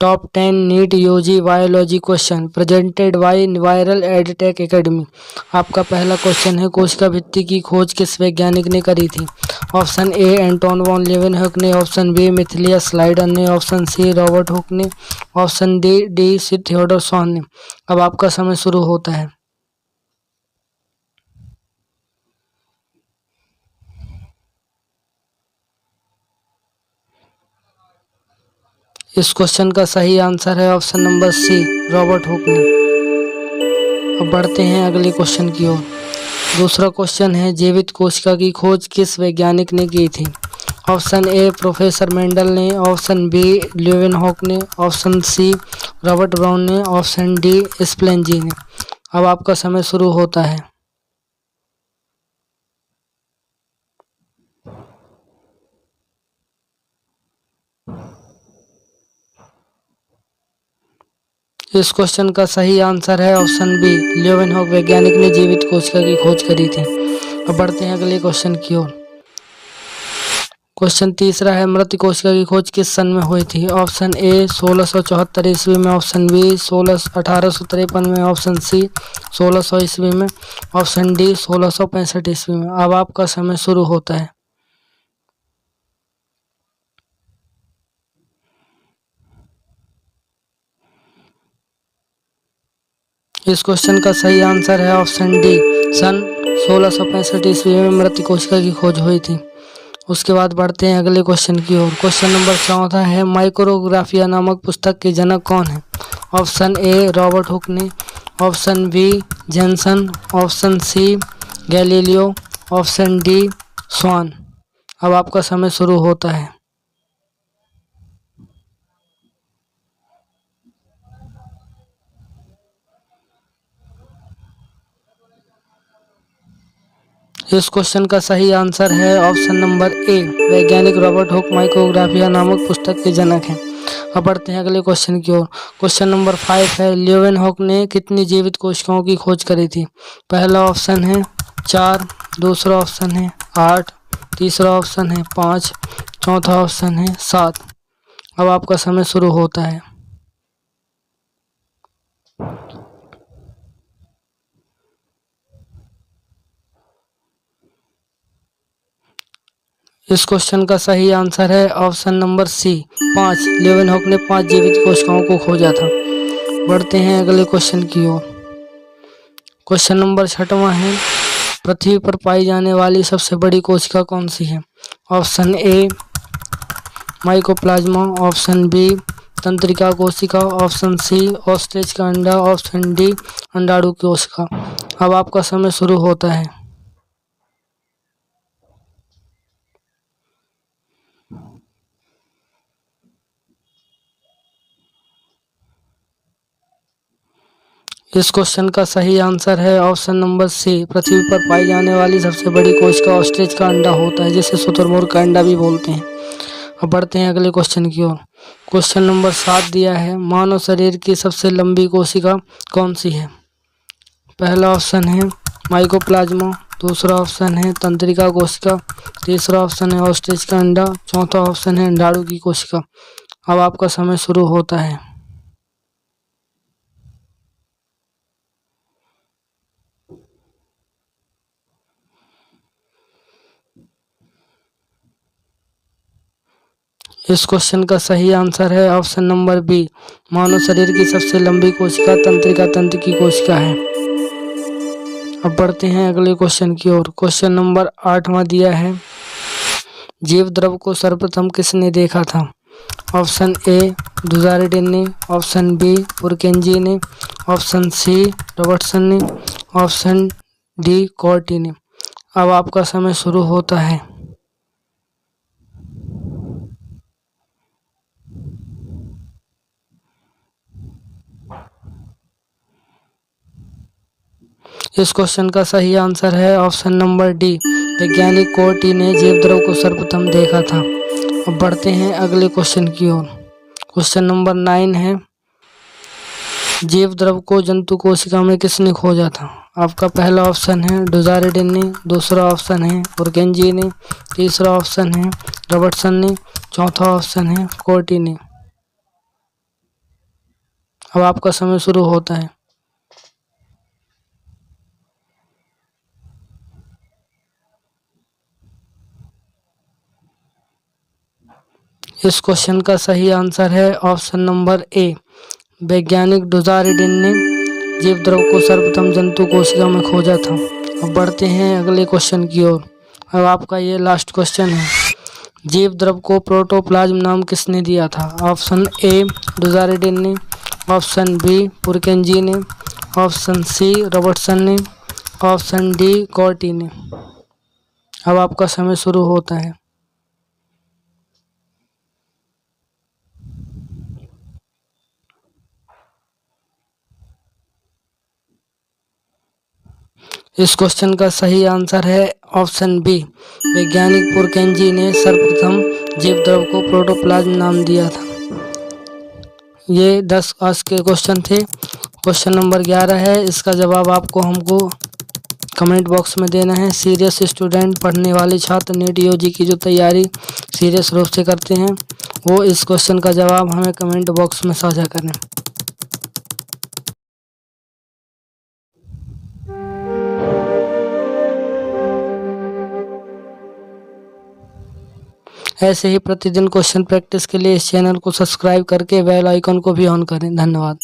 Top 10 NEET UG biology question presented by viral edtech academy. आपका पहला question है, कोशिका भित्ति की खोज किस वैज्ञानिक ने करी थी? ऑप्शन ए एंटोन वॉन लेवेनहुक ने, ऑप्शन बी मिथिलियस स्लाइडर ने, ऑप्शन सी रॉबर्ट हुक ने, ऑप्शन डी थियोडोर स्वान ने। अब आपका समय शुरू होता है। इस क्वेश्चन का सही आंसर है option number C, Robert Hooke ने। अब बढ़ते हैं अगले क्वेश्चन की ओर। दूसरा क्वेश्चन है, जीवित कोशिका की खोज किस वैज्ञानिक ने की थी? ऑप्शन ए प्रोफेसर मेंडल ने, ऑप्शन बी लेवेनहुक ने, ऑप्शन सी रॉबर्ट ब्राउन ने, ऑप्शन डी स्प्लेंजी ने। अब आपका समय शुरू होता है। इस क्वेश्चन का सही आंसर है ऑप्शन बी, लेवेनहुक वैज्ञानिक ने जीवित कोशिका की खोज करी थी। अब बढ़ते हैं अगले क्वेश्चन की ओर। क्वेश्चन तीसरा है, मृत कोशिका की खोज किस सन में हुई थी? ऑप्शन ए 1674 ईस्वी में, ऑप्शन बी 1853 में, ऑप्शन सी 1600 ईस्वी में, ऑप्शन डी 1665 ईस्वी में। अब आपका समय शुरू होता है। इस क्वेश्चन का सही आंसर है ऑप्शन डी, सन 1665 ईस्वी में मृत कोशिका की खोज हुई थी। उसके बाद बढ़ते हैं अगले क्वेश्चन की ओर। क्वेश्चन नंबर 14 है, माइक्रोग्राफिया नामक पुस्तक के जनक कौन है? ऑप्शन ए रॉबर्ट हुक ने, option B Jansen, option C Galileo, option D Swan. अब आपका समय शुरू होता है। इस क्वेश्चन का सही आंसर है ऑप्शन नंबर ए, वैज्ञानिक रॉबर्ट हुक माइक्रोग्राफिया नामक पुस्तक के जनक हैं। अब बढ़ते हैं अगले क्वेश्चन की ओर। क्वेश्चन नंबर 5 है, लेवेनहुक ने कितनी जीवित कोशिकाओं की खोज करी थी? पहला ऑप्शन है 4, दूसरा ऑप्शन है 8, तीसरा ऑप्शन है 5, चौथा ऑप्शन है 7। अब आपका समय शुरू होता है। इस क्वेश्चन का सही आंसर है ऑप्शन नंबर सी, 5। लेवेनहुक ने 5 जीवित कोशिकाओं को खोजा था। बढ़ते हैं अगले क्वेश्चन की ओर। क्वेश्चन नंबर 6वां है, पृथ्वी पर पाई जाने वाली सबसे बड़ी कोशिका कौन सी है? Option A mycoplasma, option B तंत्रिका कोशिका, ऑप्शन सी ऑस्ट्रिच का अंडा, ऑप्शन डी अंडाणु कोशिका। अब आपका समय शुरू होता है। इस क्वेश्चन का सही आंसर है ऑप्शन नंबर सी, पृथ्वी पर पाई जाने वाली सबसे बड़ी कोशिका ऑस्ट्रिच का अंडा होता है, जिसे शुतुरमुर्ग का अंडा भी बोलते हैं। अब बढ़ते हैं अगले क्वेश्चन की ओर। क्वेश्चन नंबर 7 दिया है, मानव शरीर की सबसे लंबी कोशिका कौन सी है? पहला ऑप्शन है माइकोप्लाज्मा, दूसरा ऑप्शन है तंत्रिका कोशिका, तीसरा ऑप्शन है ऑस्ट्रिच का अंडा, चौथा ऑप्शन है अंडाणु की कोशिका। अब आपका समय शुरू होता है। इस क्वेश्चन का सही आंसर है ऑप्शन नंबर बी, मानव शरीर की सबसे लंबी कोशिका तंत्रिका तंत्र की कोशिका है। अब बढ़ते हैं अगले क्वेश्चन की ओर। क्वेश्चन नंबर 8वां दिया है, जीव द्रव को सर्वप्रथम किसने देखा था? ऑप्शन ए डुजारिडीन ने, ऑप्शन बी पुरकेंजी ने, ऑप्शन सी रॉबर्टसन ने, ऑप्शन डी कॉर्टी ने। अब आपका समय शुरू होता है। इस क्वेश्चन का सही आंसर है ऑप्शन नंबर डी, वैज्ञानिक कॉर्टी ने जीव द्रव को सर्वप्रथम देखा था। अब बढ़ते हैं अगले क्वेश्चन की ओर। क्वेश्चन नंबर 9 है, जीव द्रव को जंतु कोशिका में किसने खोजा था? आपका पहला ऑप्शन है डुजारिडीन ने, दूसरा ऑप्शन है पुरकेंजी ने, तीसरा ऑप्शन है रॉबर्टसन ने, चौथा ऑप्शन है कॉर्टी ने। अब आपका समय शुरू होता है। इस क्वेश्चन का सही आंसर है ऑप्शन नंबर ए। वैज्ञानिक डुजारिडिन ने जीव द्रव को सर्वप्रथम जंतु कोशिका में खोजा था। अब बढ़ते हैं अगले क्वेश्चन की ओर। अब आपका ये लास्ट क्वेश्चन है। जीव द्रव को प्रोटोप्लाज्म नाम किसने दिया था? ऑप्शन ए डुजारिडिन ने, ऑप्शन बी पुरकेंजी ने, ऑप्शन सी रॉबर्टसन ने, ऑप्शन डी कॉर्टी ने। अब आपका समय शुरू होता है। इस क्वेश्चन का सही आंसर है ऑप्शन बी। वैज्ञानिक पुरकेंजी ने सर्वप्रथम जीव द्रव को प्रोटोप्लाज्म नाम दिया था। ये 10 आज के क्वेश्चन थे। क्वेश्चन नंबर 11 है, इसका जवाब आपको हमको कमेंट बॉक्स में देना है। सीरियस स्टूडेंट, पढ़ने वाले छात्र, नीट यूजी की जो तैयारी सीरियस रूप से करते हैं, वो इस क्वेश्चन का जवाब हमें कमेंट बॉक्स में साझा करें। ऐसे ही प्रतिदिन क्वेश्चन प्रैक्टिस के लिए इस चैनल को सब्सक्राइब करके बेल आइकन को भी ऑन करें। धन्यवाद।